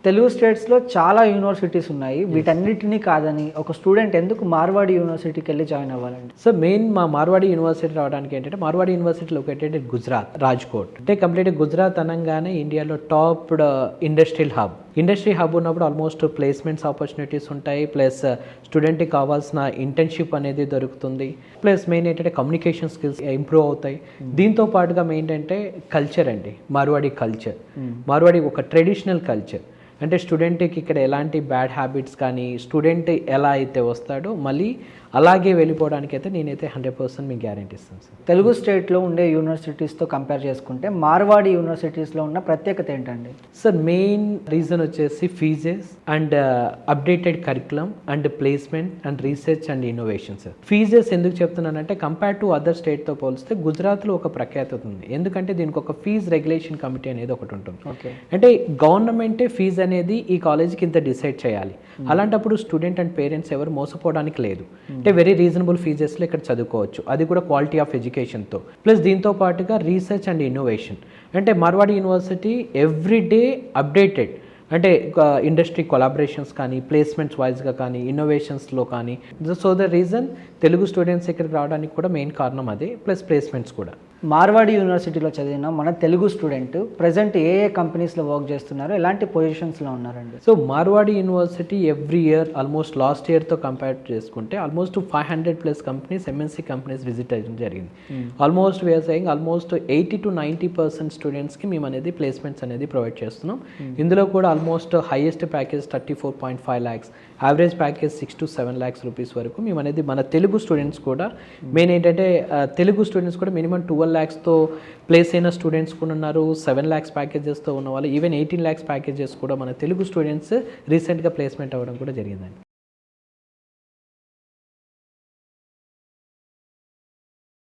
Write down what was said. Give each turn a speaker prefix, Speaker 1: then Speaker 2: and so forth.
Speaker 1: తెలుగు స్టేట్స్లో చాలా యూనివర్సిటీస్ ఉన్నాయి. వీటన్నిటినీ కాదని ఒక స్టూడెంట్ ఎందుకు మార్వాడి యూనివర్సిటీకి వెళ్ళి జాయిన్ అవ్వాలండి?
Speaker 2: సో మెయిన్ మా మార్వాడి యూనివర్సిటీ రావడానికి ఏంటంటే, Marwadi university located in Gujarat, Rajkot. అంటే కంప్లీట్ గుజరాత్ అనగానే ఇండియాలో టాప్ ఇండస్ట్రీ హబ్ ఉన్నప్పుడు ఆల్మోస్ట్ ప్లేస్మెంట్స్ ఆపర్చునిటీస్ ఉంటాయి, ప్లస్ స్టూడెంట్కి కావాల్సిన ఇంటర్న్షిప్ అనేది దొరుకుతుంది, ప్లస్ మెయిన్ ఏంటంటే కమ్యూనికేషన్ స్కిల్స్ ఇంప్రూవ్ అవుతాయి. దీంతో పాటుగా మెయిన్ ఏంటంటే కల్చర్ అండి, మార్వాడి కల్చర్. మార్వాడి ఒక ట్రెడిషనల్ కల్చర్. అంటే స్టూడెంట్కి ఇక్కడ ఎలాంటి బ్యాడ్ హ్యాబిట్స్ కానీ, స్టూడెంట్ ఎలా అయితే వస్తాడో మళ్ళీ అలాగే వెళ్ళిపోవడానికి అయితే నేనైతే 100% మీకు గ్యారెంటీ ఇస్తాను సార్.
Speaker 1: తెలుగు స్టేట్లో ఉండే యూనివర్సిటీస్తో కంపేర్ చేసుకుంటే మార్వాడి యూనివర్సిటీస్లో ఉన్న ప్రత్యేకత ఏంటండి?
Speaker 2: సార్ మెయిన్ రీజన్ వచ్చేసి fees and updated curriculum and placement and research and innovation sir. Fees ఎందుకు చెప్తున్నానంటే, కంపేర్ టు అదర్ స్టేట్తో పోలిస్తే గుజరాత్లో ఒక ప్రఖ్యాతత ఉంది. ఎందుకంటే దీనికి ఒక ఫీజ్ రెగ్యులేషన్ కమిటీ అనేది ఒకటి ఉంటుంది.
Speaker 1: ఓకే,
Speaker 2: అంటే గవర్నమెంటే ఫీజు అనేది ఈ కాలేజీకి ఇంత డిసైడ్ చేయాలి. అలాంటప్పుడు స్టూడెంట్ అండ్ పేరెంట్స్ ఎవరు మోసపోవడానికి లేదు. అంటే వెరీ రీజనబుల్ ఫీజెస్లో ఇక్కడ చదువుకోవచ్చు, అది కూడా క్వాలిటీ ఆఫ్ ఎడ్యుకేషన్తో. ప్లస్ దీంతో పాటుగా రీసెర్చ్ అండ్ ఇన్నోవేషన్. అంటే Marwadi university every day updated, అంటే ఇండస్ట్రీ కొలాబరేషన్స్ కానీ, ప్లేస్మెంట్స్ వైజ్గా కానీ, ఇన్నోవేషన్స్లో కానీ. So the reason Telugu students ఇక్కడికి రావడానికి కూడా మెయిన్ కారణం అదే, ప్లస్ ప్లేస్మెంట్స్ కూడా.
Speaker 1: మార్వాడి యూనివర్సిటీలో చదివిన మన తెలుగు స్టూడెంట్ ప్రజెంట్ ఏ కంపెనీస్లో వర్క్ చేస్తున్నారు, ఎలాంటి పొజిషన్స్లో ఉన్నారండి?
Speaker 2: So Marwadi university every year almost last ఇయర్తో కంపేర్ చేసుకుంటే almost 500+ companies, MNC companies visit అయ్యడం జరిగింది. Almost we are saying almost 80 to 90% స్టూడెంట్స్కి మేము అనేది ప్లేస్మెంట్స్ అనేది ప్రొవైడ్ చేస్తున్నాం. ఇందులో కూడా almost highest package 34.5 lakhs, average package 6 to 7 lakhs rupees వరకు మేము అనేది మన తెలుగు స్టూడెంట్స్ కూడా. మెయిన్ ఏంటంటే తెలుగు స్టూడెంట్స్ కూడా మినిమం 12 lakhsతో ప్లేస్ అయిన స్టూడెంట్స్ కూడా ఉన్నారు, 7 lakhs ప్యాకేజెస్తో ఉన్న వాళ్ళు, ఈవెన్ 18 lakhs ప్యాకేజెస్ కూడా మన తెలుగు స్టూడెంట్స్ రీసెంట్గా ప్లేస్మెంట్ అవ్వడం కూడా జరిగిందండి.